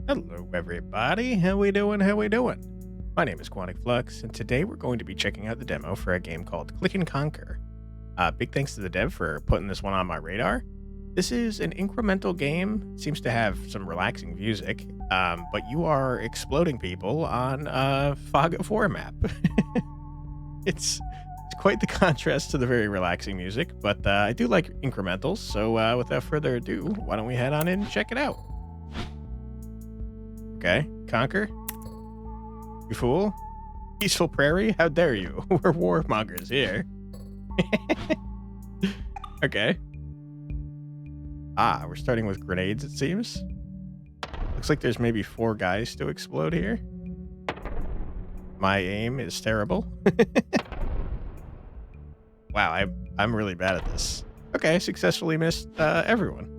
Hello, everybody. How we doing? How we doing? My name is Quantic Flux, and today we're going to be checking out the demo for a game called Click and Conquer. Big thanks to the dev for putting this one on my radar. This is an incremental game. Seems to have some relaxing music, but you are exploding people on a Fog of War map. It's quite the contrast to the very relaxing music, but I do like incrementals. So without further ado, why don't we head on in and check it out? Okay, Conquer. You fool. Peaceful prairie? How dare you? We're warmongers here. Okay. We're starting with grenades, it seems. Looks like there's maybe 4 guys to explode here. My aim is terrible. Wow, I'm really bad at this. Okay, successfully missed everyone.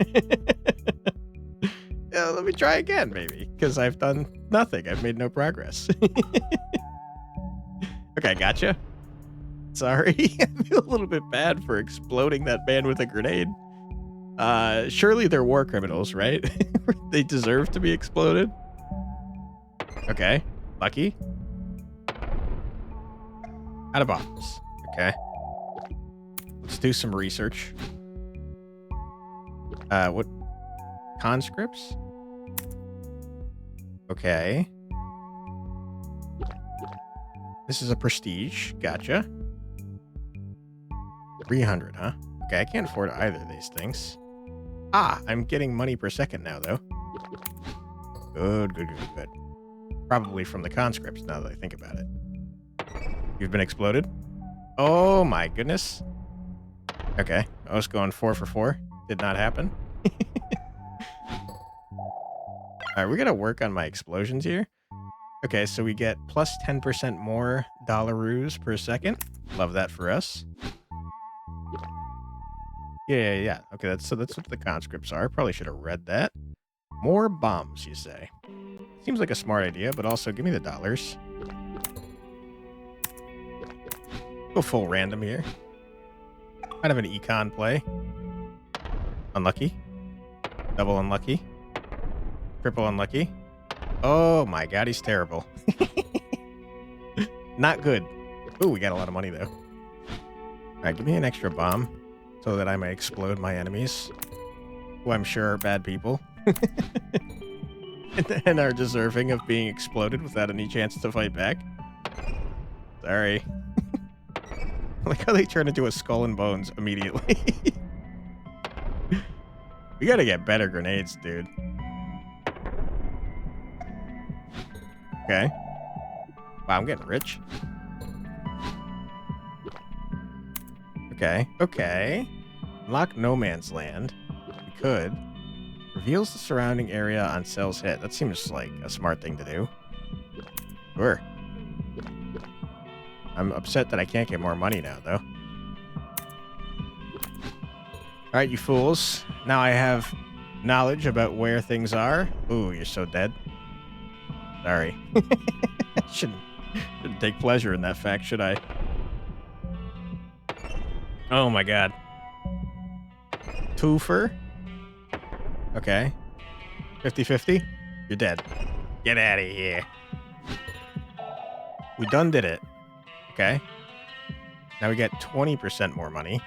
Let me try again, maybe, because I've done nothing. I've made no progress. Okay, gotcha. Sorry. I feel a little bit bad for exploding that man with a grenade. Surely they're war criminals, right? They deserve to be exploded. Okay, lucky. Out of bombs. Okay. Let's do some research. What? Conscripts? Okay. This is a prestige. Gotcha. 300, huh? Okay, I can't afford either of these things. I'm getting money per second now, though. Good. Probably from the conscripts, now that I think about it. You've been exploded? Oh, my goodness. Okay, I was going 4 for 4. Did not happen. Alright, we gotta work on my explosions here. Okay, so we get plus 10% more dollaroos per second. Love that for us. Yeah. Okay, that's what the conscripts are. Probably should have read that. More bombs, you say. Seems like a smart idea, but also give me the dollars. Go full random here. Kind of an econ play. Unlucky. Double unlucky. Triple unlucky. Oh my god, he's terrible. Not good. Ooh, we got a lot of money though. Alright, give me an extra bomb so that I may explode my enemies, who I'm sure are bad people. And are deserving of being exploded without any chance to fight back. Sorry. I like how they turn into a skull and bones immediately. We gotta get better grenades, dude. Okay. Wow, I'm getting rich. Okay. Unlock no man's land. We could. Reveals the surrounding area on cells hit. That seems like a smart thing to do. Sure. I'm upset that I can't get more money now, though. Alright, you fools. Now I have knowledge about where things are. Ooh, you're so dead. Sorry. Shouldn't take pleasure in that fact, should I? Oh my god. Twofer? Okay. 50-50? You're dead. Get out of here. We done did it. Okay. Now we get 20% more money.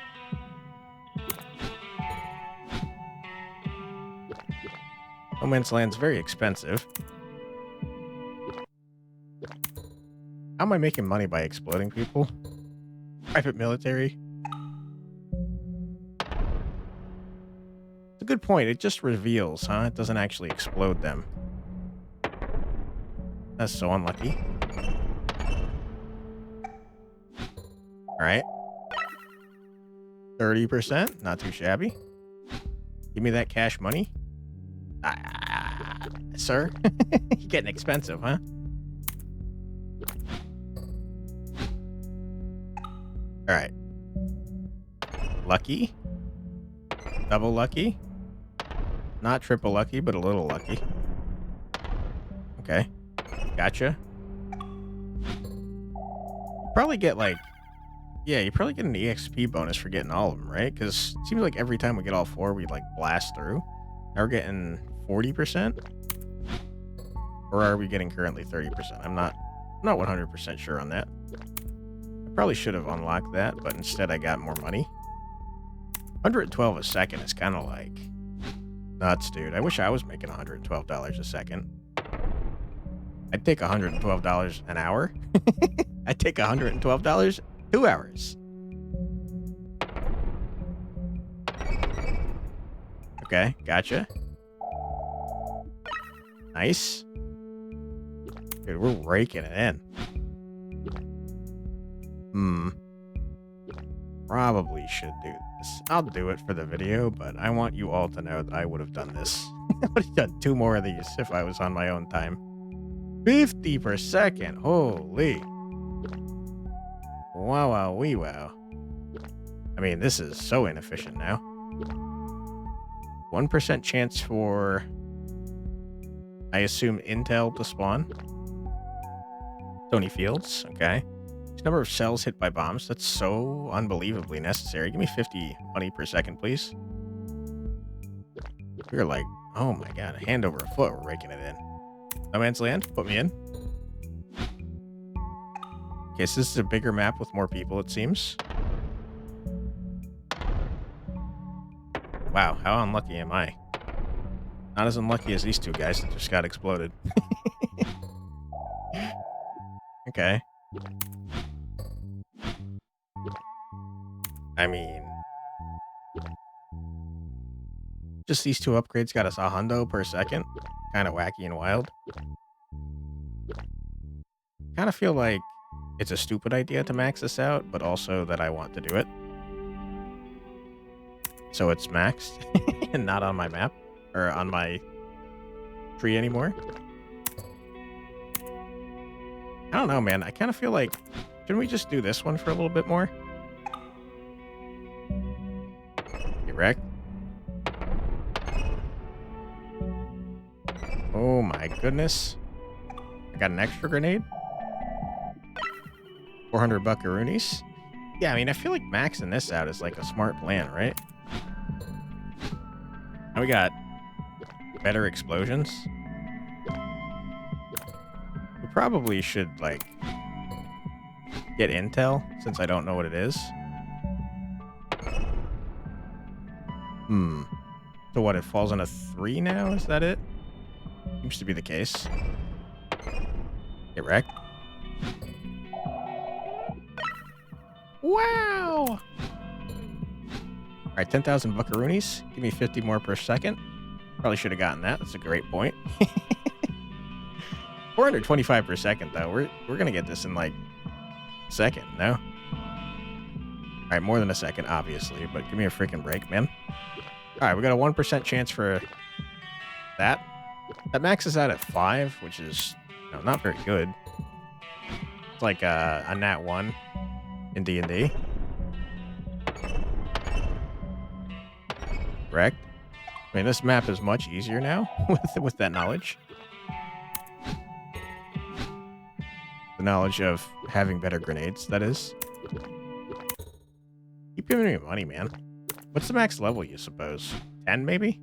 No Man's Land's very expensive. How am I making money by exploding people? Private military? It's a good point. It just reveals, huh? It doesn't actually explode them. That's so unlucky. Alright. 30%? Not too shabby. Give me that cash money. Sir? You're getting expensive, huh? Alright. Lucky. Double lucky. Not triple lucky, but a little lucky. Okay. Gotcha. You probably get like... Yeah, you probably get an EXP bonus for getting all of them, right? Because it seems like every time we get all 4, we like blast through. Now we're getting 40%. Or are we getting currently 30%? I'm not 100% sure on that. I probably should have unlocked that, but instead I got more money. 112 a second is kind of like nuts, dude. I wish I was making $112 a second. I'd take $112 an hour. I'd take $112 2 hours. Okay, gotcha. Nice. Dude, we're raking it in. Probably should do this. I'll do it for the video, but I want you all to know that I would have done this. I would have done 2 more of these if I was on my own time. 50 per second. Holy. Wow, wow, wee, wow. I mean, this is so inefficient now. 1% chance for, I assume, intel to spawn. Stony Fields, okay. Number of cells hit by bombs. That's so unbelievably necessary. Give me 50 money per second, please. We're like, oh my god, a hand over a foot. We're raking it in. No Man's Land, put me in. Okay, so this is a bigger map with more people, it seems. Wow, how unlucky am I? Not as unlucky as these 2 guys that just got exploded. Okay. I mean, just these 2 upgrades got us a hundo per second. Kind of wacky and wild. Kind of feel like it's a stupid idea to max this out, but also that I want to do it. So it's maxed and not on my map or on my tree anymore. I don't know, man. I kind of feel like, shouldn't we just do this one for a little bit more? You wrecked? Oh my goodness. I got an extra grenade. 400 buckaroonies. Yeah, I mean, I feel like maxing this out is like a smart plan, right? Now we got better explosions. We probably should, like, get intel, since I don't know what it is. So what, it falls on a 3 now? Is that it? Seems to be the case. Get wrecked. Wow! Alright, 10,000 buckaroonies. Give me 50 more per second. Probably should have gotten that. That's a great point. 425 per second, though. We're gonna get this in, like, a second, no? Alright, more than a second, obviously, but give me a freaking break, man. Alright, we got a 1% chance for that. That maxes out at 5, which is, you know, not very good. It's like a nat 1 in D&D. Correct? I mean, this map is much easier now with that knowledge. The knowledge of having better grenades, that is. Keep giving me money, man. What's the max level, you suppose? 10, maybe?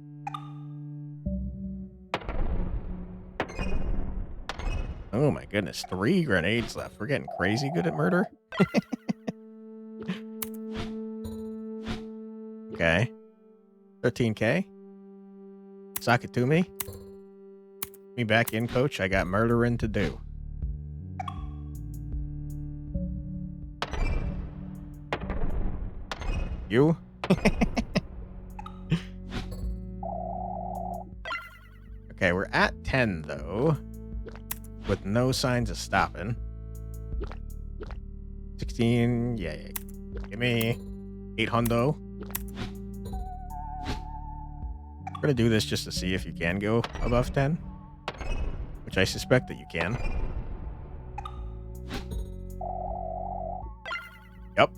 Oh my goodness, 3 grenades left. We're getting crazy good at murder. Okay. 13K. Sock it to me. Me back in, coach. I got murdering to do. You? Okay, we're at 10, though. With no signs of stopping. 16, yeah. Give me 8 hundo. We're gonna do this just to see if you can go above 10. Which I suspect that you can. Yep.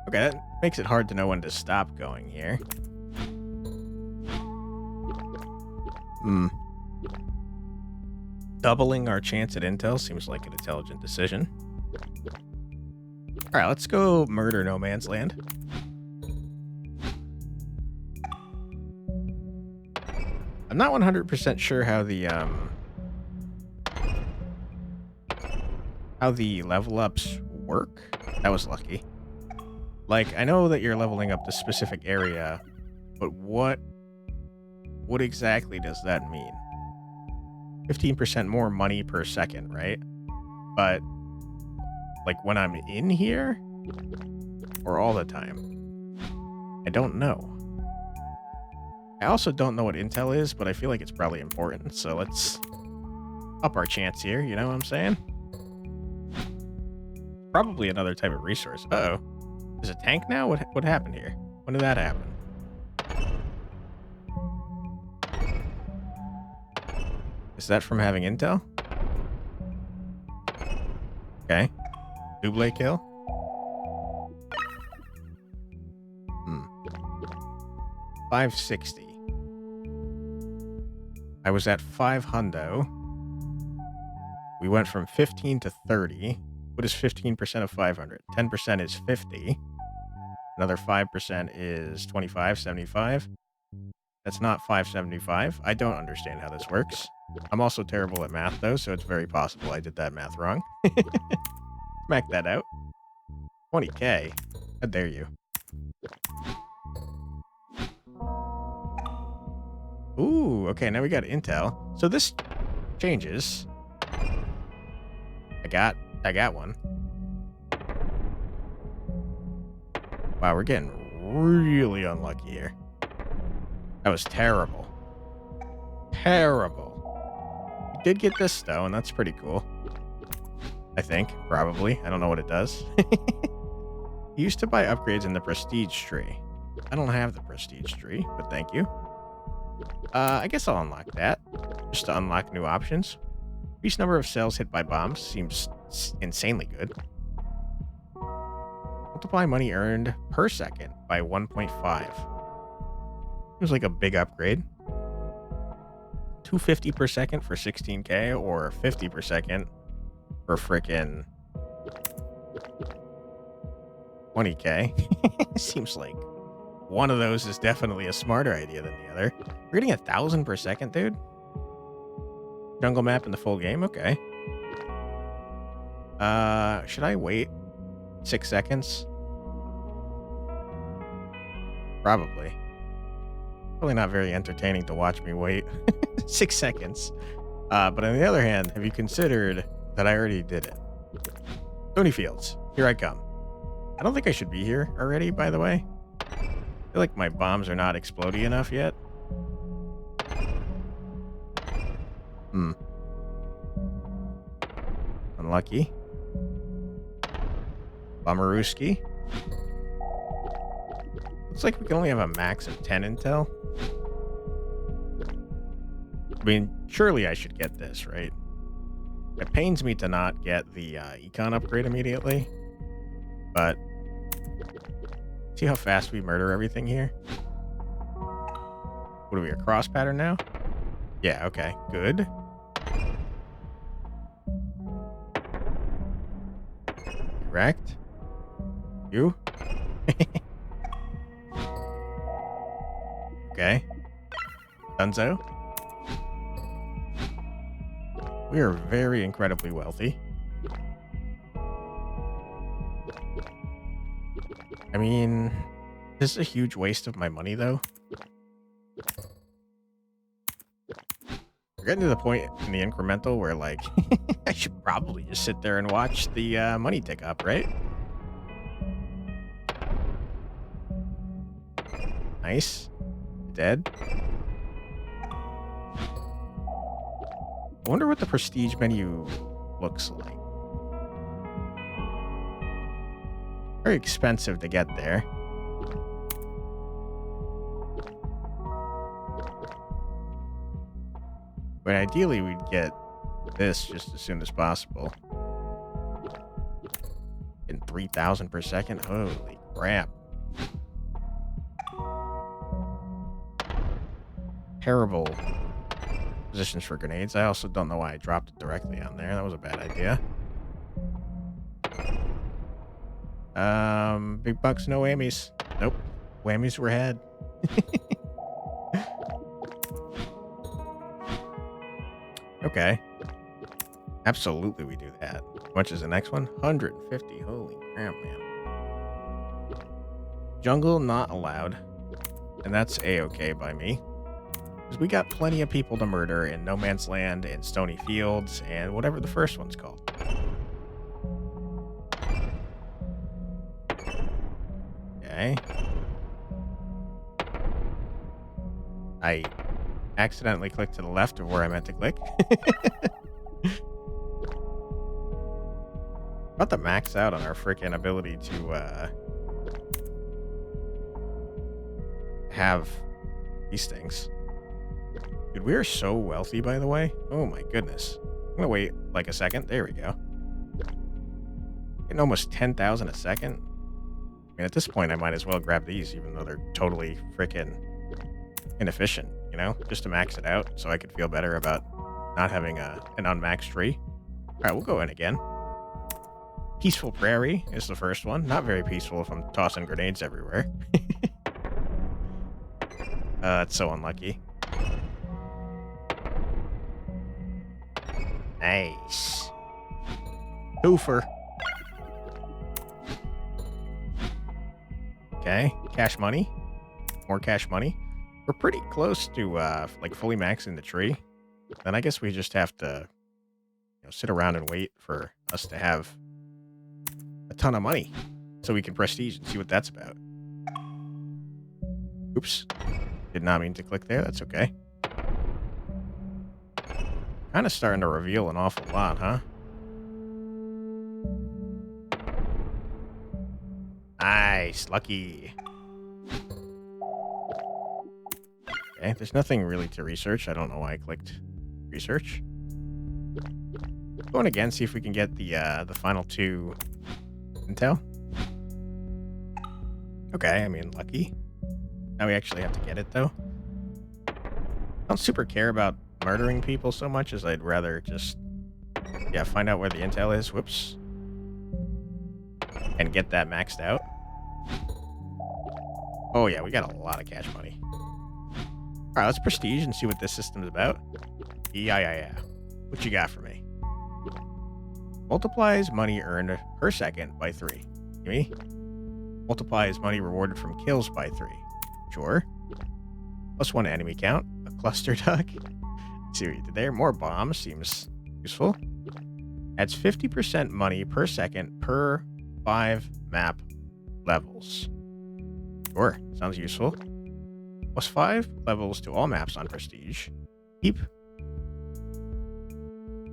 Okay, that makes it hard to know when to stop going here. Doubling our chance at intel seems like an intelligent decision. Alright, let's go murder No Man's Land. I'm not 100% sure how the how the level ups work. That was lucky. Like, I know that you're leveling up the specific area, but what exactly does that mean? 15% more money per second, right? But like when I'm in here or all the time? I don't know. I also don't know what intel is, but I feel like it's probably important. So let's up our chance here. You know what I'm saying? Probably another type of resource. Uh-oh. There's a tank now? What happened here? When did that happen? Is that from having intel? Okay. Double kill? 560. I was at 5 hundo. We went from 15 to 30. What is 15% of 500? 10% is 50. Another 5% is 25, 75. That's not 575. I don't understand how this works. I'm also terrible at math, though, so it's very possible I did that math wrong. Smack that out. 20K. How dare you? Ooh, okay, now we got intel. So this changes. I got one. Wow, we're getting really unlucky here. That was terrible. Terrible. We did get this, though, and that's pretty cool. I think, probably. I don't know what it does. You used to buy upgrades in the prestige tree. I don't have the prestige tree, but thank you. I guess I'll unlock that. Just to unlock new options. Increased number of cells hit by bombs seems insanely good. Multiply money earned per second by 1.5. Seems like a big upgrade. 250 per second for 16K or 50 per second for frickin' 20K. Seems like one of those is definitely a smarter idea than the other. We're getting 1,000 per second, dude. Jungle map in the full game? Okay. Should I wait 6 seconds? Probably. Probably not very entertaining to watch me wait 6 seconds. But on the other hand, have you considered that I already did it? Stony Fields, here I come. I don't think I should be here already, by the way. I feel like my bombs are not explodey enough yet. Unlucky. Bummerooski. Looks like we can only have a max of 10 intel. I mean, surely I should get this, right? It pains me to not get the econ upgrade immediately. But see how fast we murder everything here? What are we, a cross pattern now? Yeah, okay, good. Correct. You? Okay. Dunzo. We are very incredibly wealthy. I mean, this is a huge waste of my money, though. We're getting to the point in the incremental where, like, I should probably just sit there and watch the money tick up, right? Nice. Dead. I wonder what the prestige menu looks like. Very expensive to get there. But ideally, we'd get this just as soon as possible. In 3,000 per second? Holy crap. Terrible positions for grenades. I also don't know why I dropped it directly on there. That was a bad idea. Big bucks, no whammies. Nope. Whammies were had. Okay. Absolutely, we do that. How much is the next one? 150. Holy crap, man. Jungle not allowed. And that's A-okay by me. Because we got plenty of people to murder in No Man's Land and Stony Fields and whatever the first one's called. Okay. I accidentally clicked to the left of where I meant to click. About to max out on our freaking ability to have these things. Dude, we are so wealthy, by the way. Oh my goodness. I'm gonna wait like a second. There we go. Getting almost 10,000 a second. I mean, at this point, I might as well grab these, even though they're totally freaking inefficient, you know? Just to max it out so I could feel better about not having an unmaxed tree. All right, we'll go in again. Peaceful Prairie is the first one. Not very peaceful if I'm tossing grenades everywhere. It's so unlucky. Nice. Twofer. Okay, cash money. More cash money. We're pretty close to like fully maxing the tree. Then I guess we just have to, you know, sit around and wait for us to have a ton of money so we can prestige and see what that's about. Oops. Did not mean to click there. That's okay. Kind of starting to reveal an awful lot, huh? Nice. Lucky. Okay, there's nothing really to research. I don't know why I clicked research. Going again, see if we can get the final 2 intel. Okay, I mean, lucky. Now we actually have to get it, though. I don't super care about murdering people so much as I'd rather just, yeah, find out where the intel is. Whoops. And get that maxed out. Oh, yeah, we got a lot of cash money. All right, let's prestige and see what this system's about. Yeah. What you got for me? Multiplies money earned per second by 3. Gimme. Multiplies money rewarded from kills by 3. Sure. +1 enemy count. A cluster duck. See what you did there. More bombs. Seems useful. Adds 50% money per second per 5 map levels. Sure. Sounds useful. +5 levels to all maps on prestige. Keep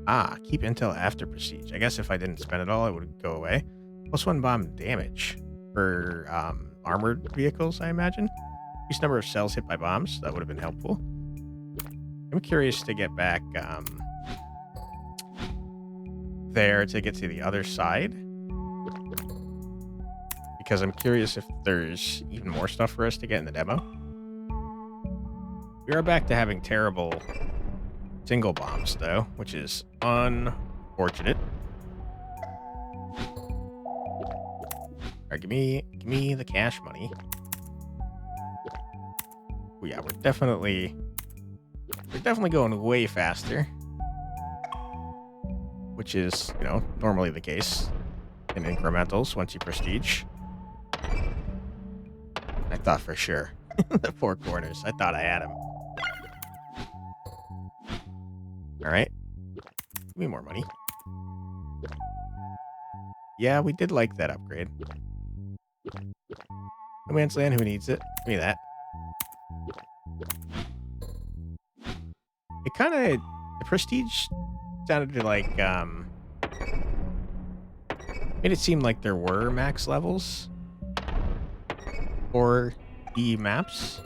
intel after prestige. I guess if I didn't spend it all, it would go away. +1 bomb damage for armored vehicles, I imagine. Increased number of cells hit by bombs. That would have been helpful. I'm curious to get back there to get to the other side. Because I'm curious if there's even more stuff for us to get in the demo. We are back to having terrible single bombs, though, which is unfortunate. All right, give me the cash money. Oh, yeah, we're definitely going way faster, which is, you know, normally the case in incrementals once you prestige. I thought for sure. The 4 corners. I thought I had him. All right. Give me more money. Yeah, we did like that upgrade. No Man's Land, who needs it? Give me that. It kind of... The prestige sounded like... made it seem like there were max levels for the maps.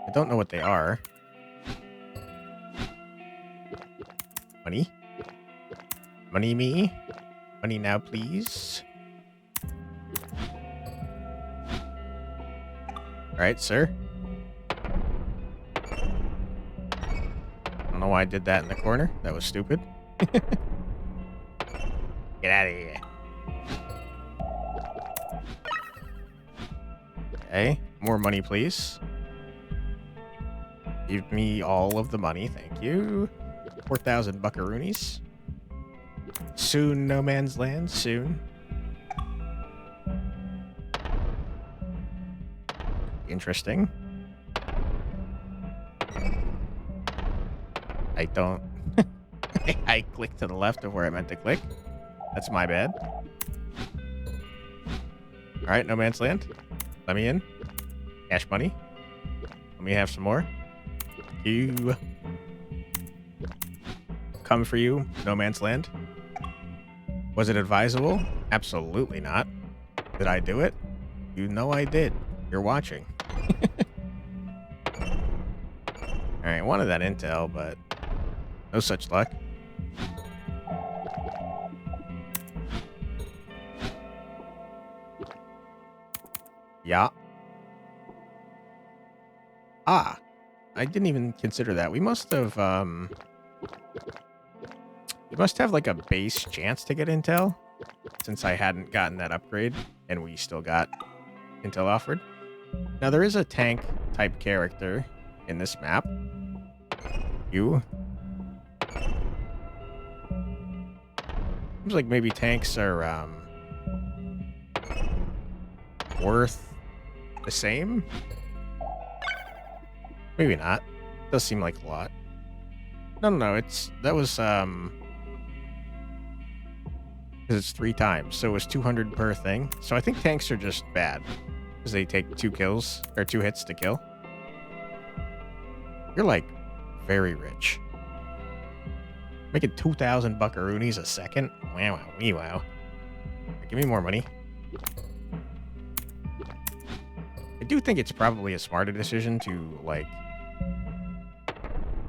I don't know what they are. Money? Money me? Money now, please. All right, sir. I don't know why I did that in the corner. That was stupid. Get out of here. Okay, more money, please. Give me all of the money, thank you. 4,000 buckaroonies. Soon, no man's land. Soon. Interesting. I don't... I clicked to the left of where I meant to click. That's my bad. Alright, no man's land. Let me in. Cash money. Let me have some more. You... Come for you, no man's land. Was it advisable? Absolutely not. Did I do it? You know I did. You're watching. Alright, wanted that intel, but no such luck. Yeah. Ah. I didn't even consider that. We must have, we must have, like, a base chance to get intel, since I hadn't gotten that upgrade, and we still got intel offered. Now, there is a tank-type character in this map. You. Seems like maybe tanks are, worth the same? Maybe not. Does seem like a lot. No, that was, because it's 3 times, so it was 200 per thing. So I think tanks are just bad, because they take 2 kills, or 2 hits to kill. You're, like, very rich. Making 2,000 buckaroonies a second? Wow, wow. Give me more money. I do think it's probably a smarter decision to, like,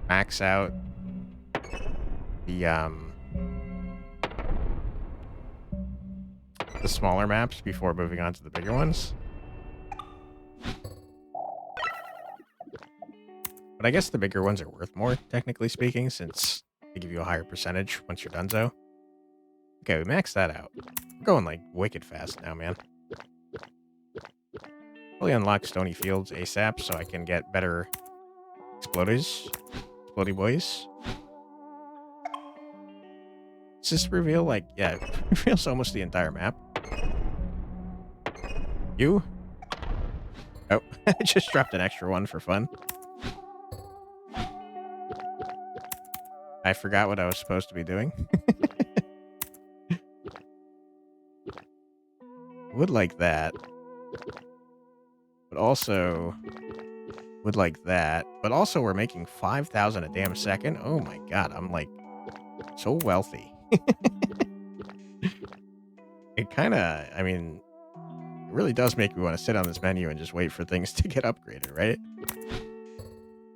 max out the smaller maps before moving on to the bigger ones. But I guess the bigger ones are worth more, technically speaking, since they give you a higher percentage once you're donezo. Okay, we maxed that out. We're going, like, wicked fast now, man. Probably unlock Stony Fields ASAP so I can get better exploders. Explodey boys. Does this reveal, like, yeah, it reveals almost the entire map. You? Oh, I just dropped an extra one for fun. I forgot what I was supposed to be doing. Would like that. But also would like that. But also we're making 5,000 a damn second. Oh my god, I'm like so wealthy. It kind of, I mean, it really does make me want to sit on this menu and just wait for things to get upgraded, right?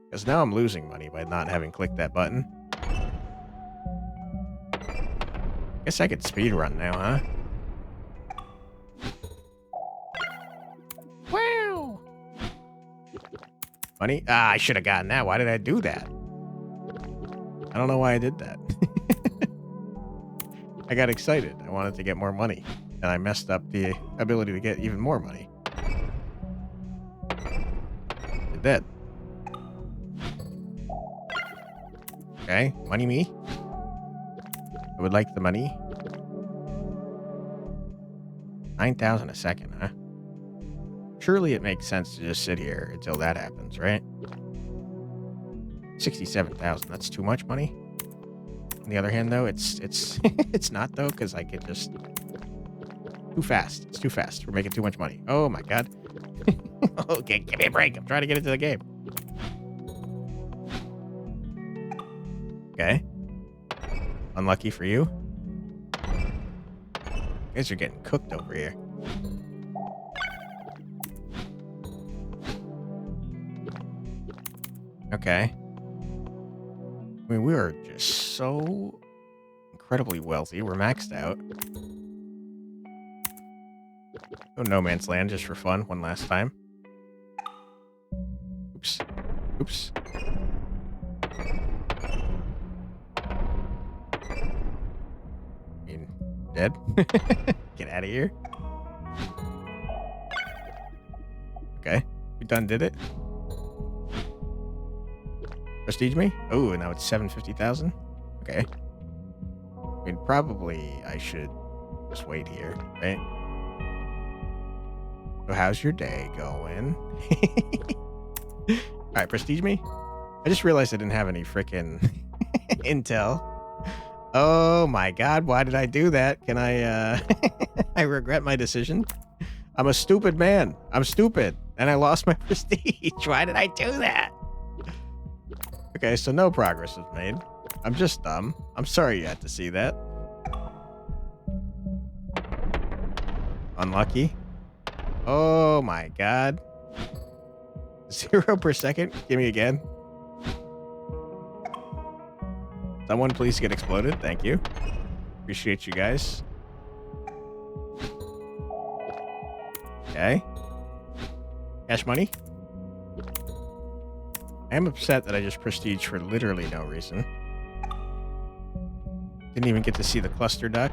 Because now I'm losing money by not having clicked that button. Guess I could speedrun now, huh? Wow! Money? Ah, I should have gotten that. Why did I do that? I don't know why I did that. I got excited. I wanted to get more money. And I messed up the ability to get even more money. Did that. Okay, money me. I would like the money. 9,000 a second, huh? Surely it makes sense to just sit here until that happens, right? 67,000. That's too much money. On the other hand, though, it's it's not though, because I could just too fast. It's too fast. We're making too much money. Oh my god. Okay, give me a break. I'm trying to get into the game. Okay. Unlucky for you. You guys are getting cooked over here. Okay. I mean, we are just so incredibly wealthy. We're maxed out. Go no man's land just for fun one last time. Oops. Oops. Dead? Get out of here. Okay. We done did it. Prestige me? Oh, now it's 750,000. Okay. mean, probably I should just wait here, right? So how's your day going? All right, prestige me. I just realized I didn't have any freaking intel. Oh my god, why did I do that? Can I I regret my decision? I'm a stupid man. I'm stupid. And I lost my prestige. Why did I do that? Okay, so no progress was made. I'm just dumb. I'm sorry you had to see that. Unlucky. Oh my god. 0 per second? Give me again. Someone please get exploded. Thank you. Appreciate you guys. Okay. Cash money. I am upset that I just prestige for literally no reason. Didn't even get to see the cluster duck.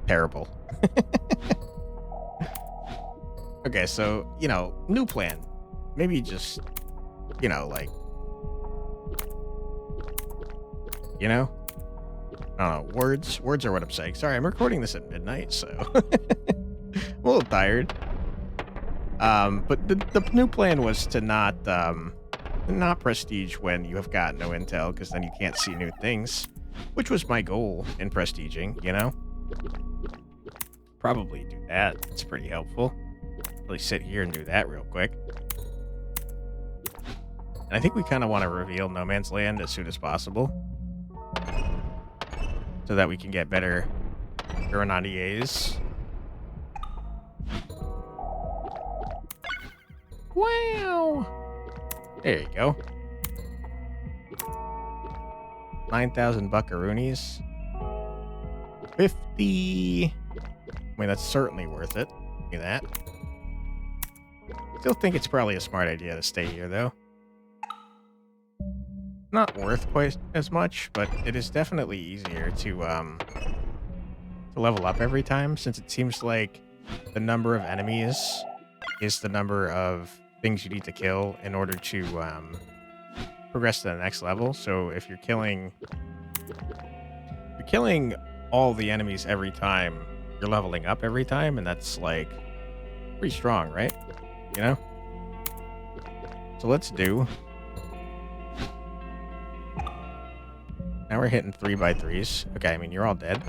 Terrible. Okay, so, you know, new plan. Maybe just, you know, like, you know? I don't know, words are what I'm saying. Sorry, I'm recording this at midnight, so I'm a little tired. But the new plan was to not prestige when you have got no intel, because then you can't see new things, which was my goal in prestiging, you know? Probably do that. It's pretty helpful. Really sit here and do that real quick. And I think we kind of want to reveal No Man's Land as soon as possible, so that we can get better Grenadiers. Wow! There you go. 9,000 buckaroonies. 50. I mean, that's certainly worth it. Look at that. Still think it's probably a smart idea to stay here, though. Not worth quite as much, but it is definitely easier to level up every time, since it seems like the number of enemies is the number of things you need to kill in order to progress to the next level. So if you're killing all the enemies every time, you're leveling up every time, and that's like pretty strong, right? You know? So let's do. Now we're hitting 3x3s. Okay, I mean, you're all dead.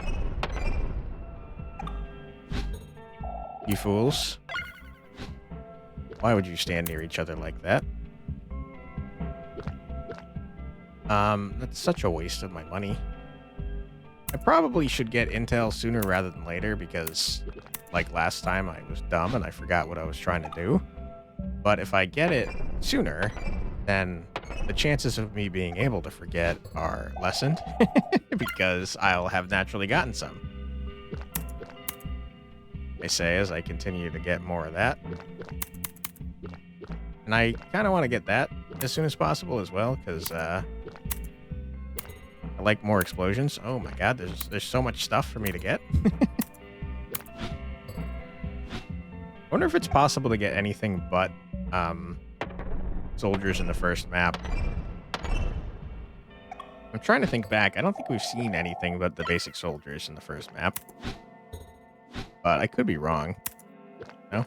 You fools. Why would you stand near each other like that? That's such a waste of my money. I probably should get intel sooner rather than later, because, like last time, I was dumb and I forgot what I was trying to do. But if I get it sooner, then the chances of me being able to forget are lessened, because I'll have naturally gotten some. I say as I continue to get more of that. And I kind of want to get that as soon as possible as well, because I like more explosions. Oh my god, there's so much stuff for me to get. I wonder if it's possible to get anything but soldiers in the first map. I'm trying to think back. I don't think we've seen anything but the basic soldiers in the first map. But I could be wrong. No?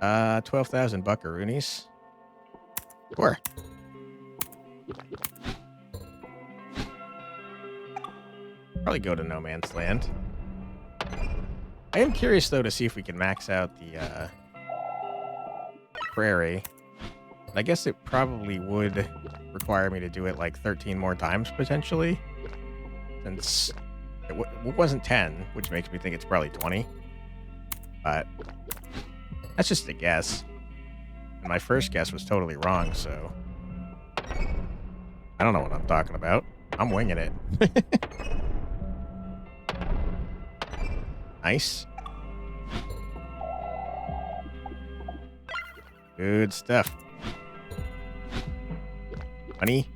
12,000 buckaroonies. Sure. Probably go to No Man's Land. I am curious, though, to see if we can max out the prairie. I guess it probably would require me to do it like 13 more times, potentially. Since it wasn't 10, which makes me think it's probably 20. But that's just a guess. And my first guess was totally wrong, so I don't know what I'm talking about. I'm winging it. Nice. Good stuff. Money.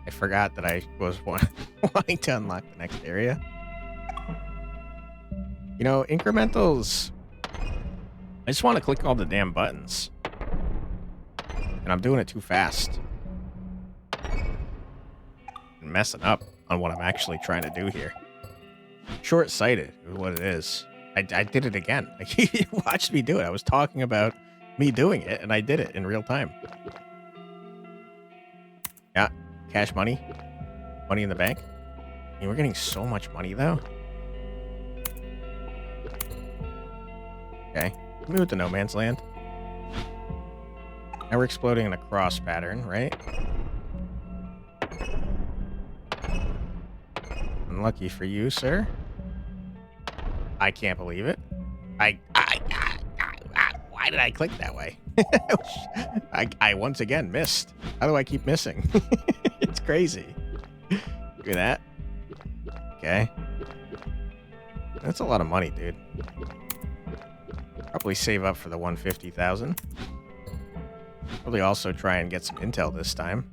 I forgot that I was wanting to unlock the next area. You know, incrementals. I just want to click all the damn buttons. And I'm doing it too fast. I'm messing up on what I'm actually trying to do here. Short-sighted is what it is. I did it again. Like, you watched me do it. I was talking about me doing it, and I did it in real time. Yeah, cash money. Money in the bank. I mean, we're getting so much money, though. Okay, move to no man's land. Now we're exploding in a cross pattern, right? Unlucky for you, sir. I can't believe it. Why did I click that way? I once again missed. How do I keep missing? It's crazy. Look at that. Okay. That's a lot of money, dude. Probably save up for the 150,000. Probably also try and get some intel this time.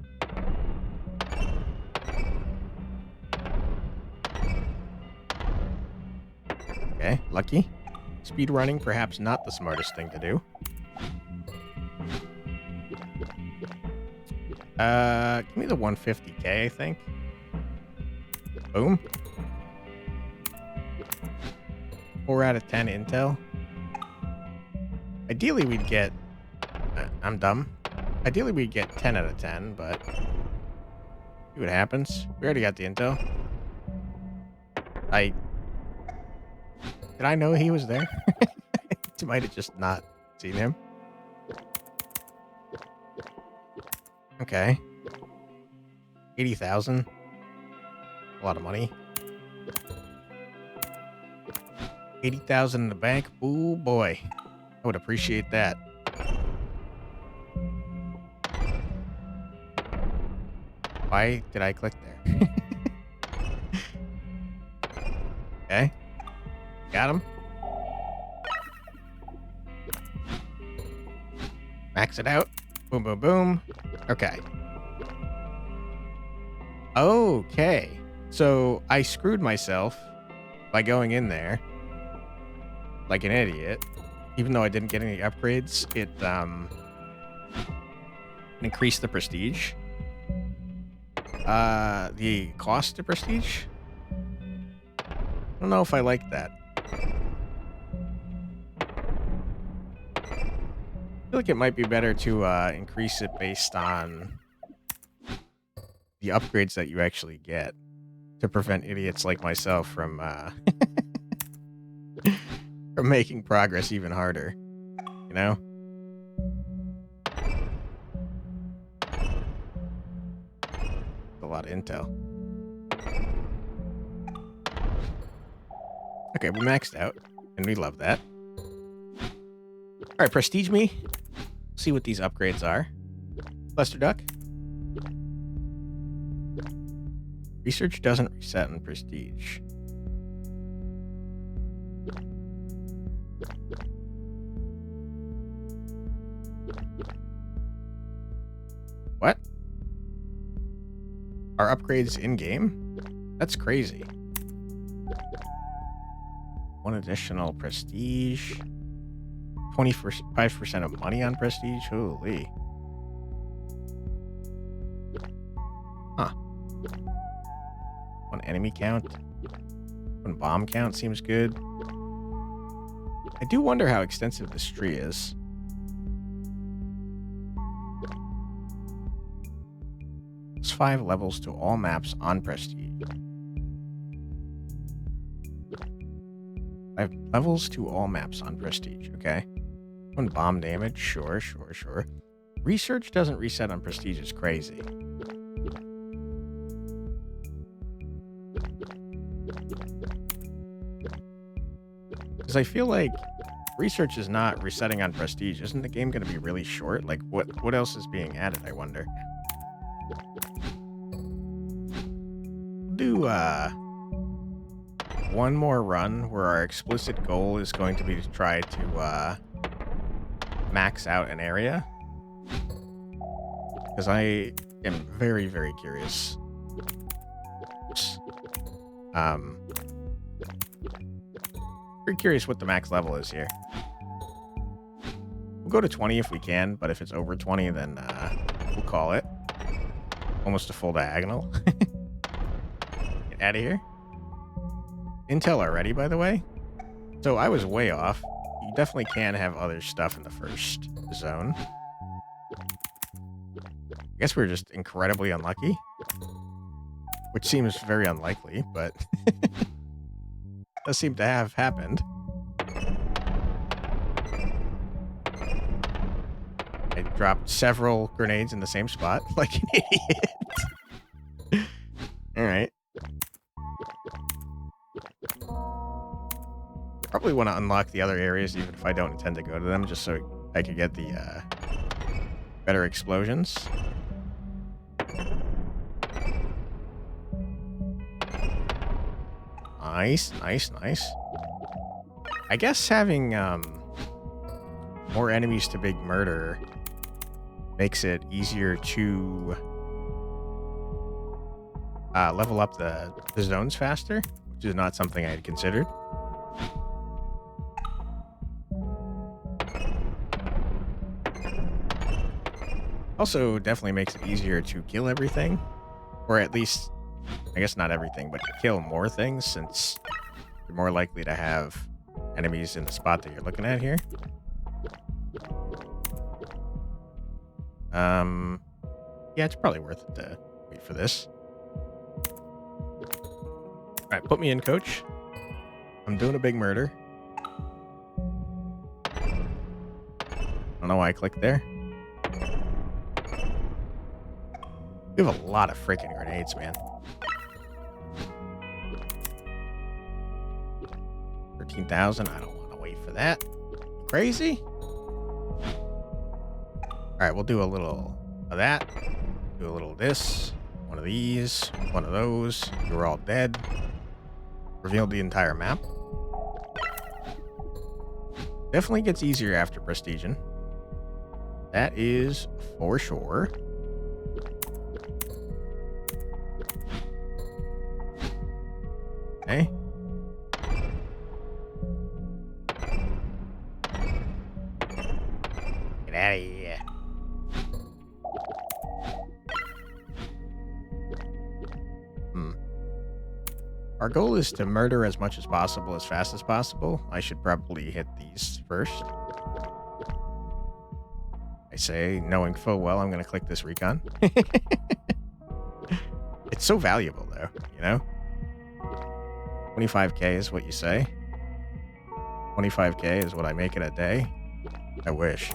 Okay, lucky. Speed running, perhaps not the smartest thing to do. Give me the 150K, I think. Boom. 4 out of 10 intel. Ideally, we'd get... I'm dumb. Ideally, we'd get 10 out of 10, but... see what happens. We already got the intel. Did I know he was there? I might have just not seen him. Okay. 80,000. A lot of money. 80,000 in the bank. Ooh, boy. I would appreciate that. Why did I click there? Okay. Got him. Max it out. Boom, boom, boom. Okay. Okay. So I screwed myself by going in there like an idiot. Even though I didn't get any upgrades, it increased the prestige. The cost to prestige? I don't know if I like that. I feel like it might be better to increase it based on the upgrades that you actually get to prevent idiots like myself from from making progress even harder, you know? A lot of intel. Okay, we maxed out, and we love that. All right, prestige me. See what these upgrades are. Lester Duck. Research doesn't reset in prestige. What? Are upgrades in-game? That's crazy. 1 additional prestige. 25% of money on prestige? Holy. Huh. 1 enemy count. 1 bomb count seems good. I do wonder how extensive this tree is. It's 5 levels to all maps on prestige. 5 levels to all maps on prestige, okay. 1 bomb damage, sure. Research doesn't reset on prestige is crazy. Because I feel like research is not resetting on prestige. Isn't the game going to be really short? Like, what else is being added, I wonder? Do, 1 more run where our explicit goal is going to be to try to, max out an area. Because I am very, very curious. Very curious what the max level is here. We'll go to 20 if we can, but if it's over 20, then we'll call it. Almost a full diagonal. Get out of here. Intel already, by the way. So I was way off. You definitely can have other stuff in the first zone. I guess we're just incredibly unlucky. Which seems very unlikely, but does seem to have happened. I dropped several grenades in the same spot, like an idiot. Alright. Probably want to unlock the other areas, even if I don't intend to go to them, just so I can get the better explosions. Nice, nice, nice. I guess having more enemies to big murder makes it easier to level up the zones faster, which is not something I had considered. Also, definitely makes it easier to kill everything, or at least, I guess not everything, but to kill more things, since you're more likely to have enemies in the spot that you're looking at here. Yeah, it's probably worth it to wait for this. All right, put me in, coach. I'm doing a big murder. I don't know why I clicked there. We have a lot of freaking grenades, man. 13,000. I don't want to wait for that. Crazy? All right, we'll do a little of that. Do a little of this. One of these. One of those. You're all dead. Revealed the entire map. Definitely gets easier after prestiging. That is for sure. Okay. Get out of here. Our goal is to murder as much as possible, as fast as possible. I should probably hit these first. I say, knowing full well I'm going to click this recon. It's so valuable, though, you know? 25k is what you say. 25k is what I make in a day. I wish.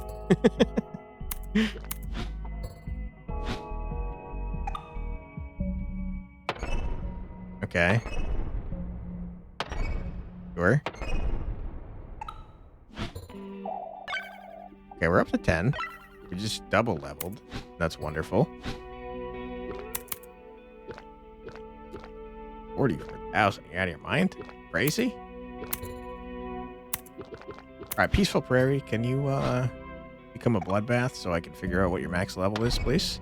Okay. Sure. Okay, we're up to 10. We just double leveled. That's wonderful. 44,000. You out of your mind? Crazy? Alright, Peaceful Prairie, can you become a bloodbath so I can figure out what your max level is, please?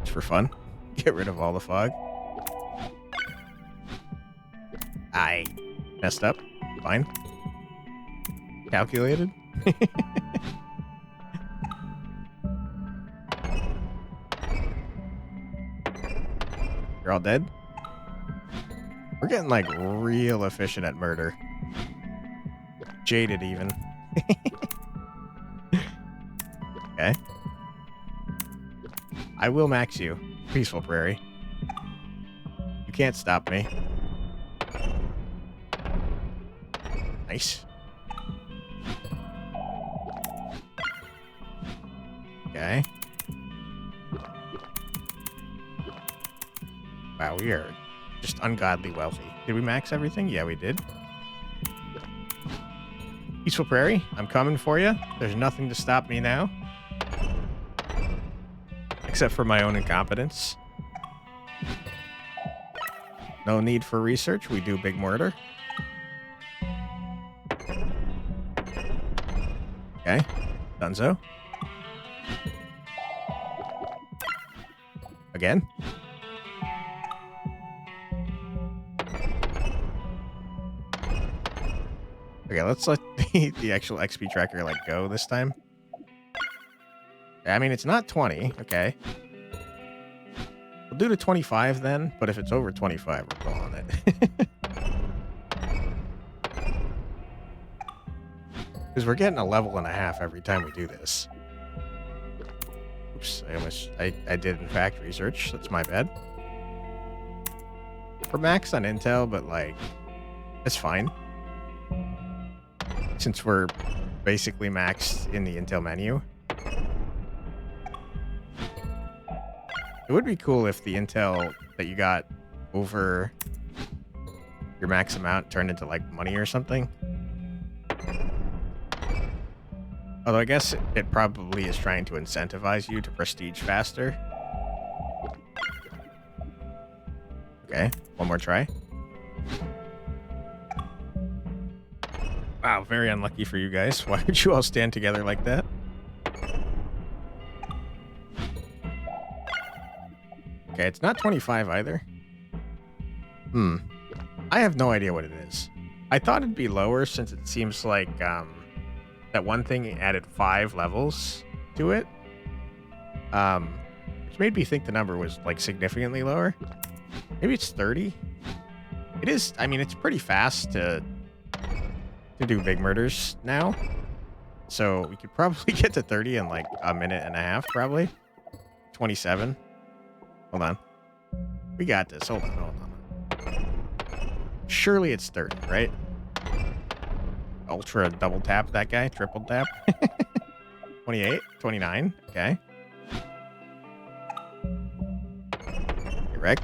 Just for fun. Get rid of all the fog. I messed up. Fine. Calculated. You're all dead? We're getting, like, real efficient at murder. Jaded, even. Okay. I will max you. Peaceful Prairie. You can't stop me. Nice. Okay. Wow, we are just ungodly wealthy. Did we max everything? Yeah, we did. Peaceful Prairie, I'm coming for you. There's nothing to stop me now. Except for my own incompetence. No need for research. We do big murder. Okay. Dunzo. Again. Okay, let's let the actual XP tracker like go this time. I mean, it's not 20. Okay. We'll do to 25 then, but if it's over 25, we're calling it. Because we're getting a level and a half every time we do this. Oops, I did in fact research. That's my bad. We're maxed on Intel, but like, it's fine. Since we're basically maxed in the Intel menu. It would be cool if the Intel that you got over your max amount turned into like money or something. Although I guess it probably is trying to incentivize you to prestige faster. Okay, one more try. Wow, very unlucky for you guys. Why would you all stand together like that? Okay, it's not 25 either. I have no idea what it is. I thought it'd be lower since it seems like that one thing added 5 levels to it. Which made me think the number was like significantly lower. Maybe it's 30. It is, I mean, it's pretty fast to do big murders now. So we could probably get to 30 in like a minute and a half, probably. 27. Hold on. We got this. Hold on. Surely it's 30, right? Ultra double tap that guy. Triple tap. 28. 29. Okay. Correct.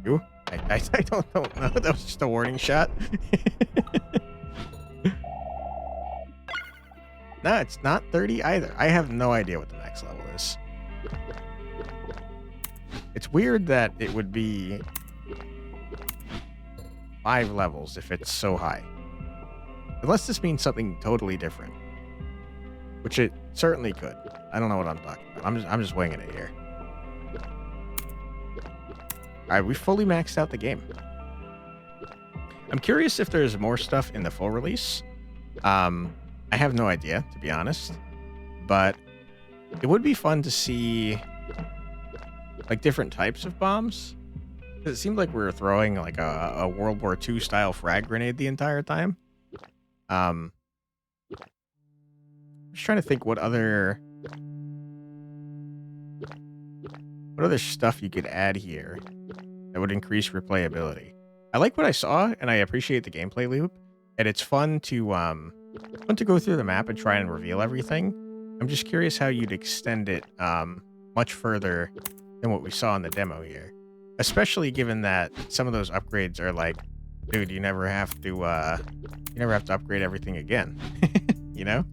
Ooh. I don't know. That was just a warning shot. No, it's not 30 either. I have no idea what the max level is. It's weird that it would be 5 levels if it's so high. Unless this means something totally different. Which it certainly could. I don't know what I'm talking about. I'm just winging it here. Alright, we fully maxed out the game. I'm curious if there's more stuff in the full release. I have no idea, to be honest. But it would be fun to see like different types of bombs. It seemed like we were throwing like a World War II style frag grenade the entire time. I'm just trying to think what other stuff you could add here that would increase replayability. I like what I saw, and I appreciate the gameplay loop, and it's fun to go through the map and try and reveal everything. I'm just curious how you'd extend it much further than what we saw in the demo here, especially given that some of those upgrades are like, dude, you never have to upgrade everything again. You know,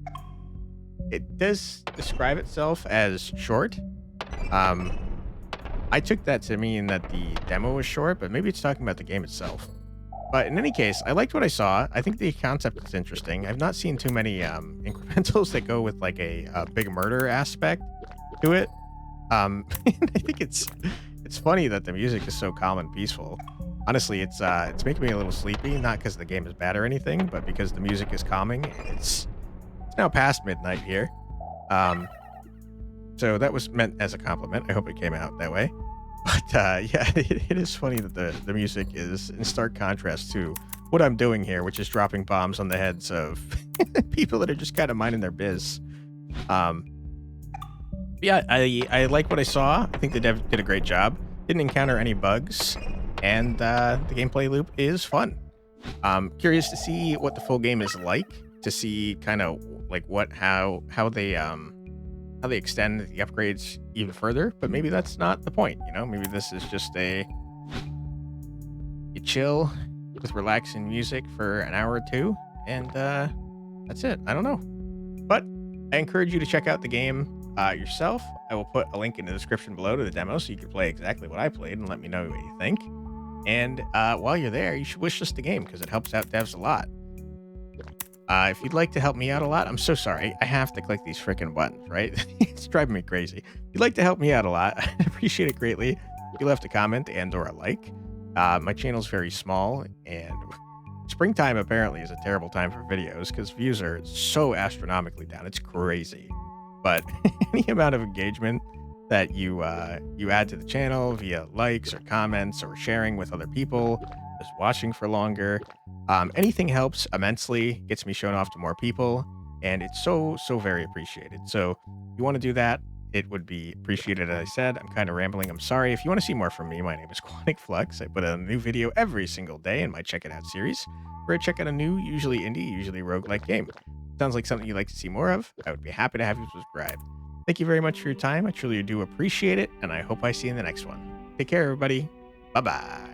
it does describe itself as short. I took that to mean that the demo was short, but maybe it's talking about the game itself. But in any case, I liked what I saw. I think the concept is interesting. I've not seen too many incrementals that go with like a big murder aspect to it. I think it's funny that the music is so calm and peaceful. Honestly, it's making me a little sleepy, not because the game is bad or anything, but because the music is calming. It's now past midnight here. So that was meant as a compliment. I hope it came out that way. But yeah, it is funny that the music is in stark contrast to what I'm doing here, which is dropping bombs on the heads of people that are just kind of minding their biz. Yeah, I like what I saw. I think the dev did a great job. Didn't encounter any bugs, and the gameplay loop is fun. Curious to see what the full game is like, to see kind of like how they extend the upgrades even further, but maybe that's not the point, you know? Maybe this is just you chill with relaxing music for an hour or two, and that's it. I don't know. But I encourage you to check out the game yourself. I will put a link in the description below to the demo so you can play exactly what I played and let me know what you think. And while you're there, you should wish list the game because it helps out devs a lot. If you'd like to help me out a lot, I'm so sorry. I have to click these freaking buttons, right? It's driving me crazy. If you'd like to help me out a lot, I'd appreciate it greatly if you left a comment and or a like. My channel's very small, and Springtime apparently is a terrible time for videos because views are so astronomically down. It's crazy. But any amount of engagement that you add to the channel via likes or comments or sharing with other people, just watching for longer, anything helps immensely. Gets me shown off to more people, and it's so very appreciated. So if you want to do that, it would be appreciated. As I said, I'm kind of rambling. I'm sorry. If you want to see more from me, my name is Quantic Flux. I put out a new video every single day in my Check It Out series, where I check out a new, usually indie, usually roguelike game. Sounds like something you'd like to see more of? I would be happy to have you subscribe. Thank you very much for your time. I truly do appreciate it, and I hope I see you in the next one. Take care, everybody. Bye bye.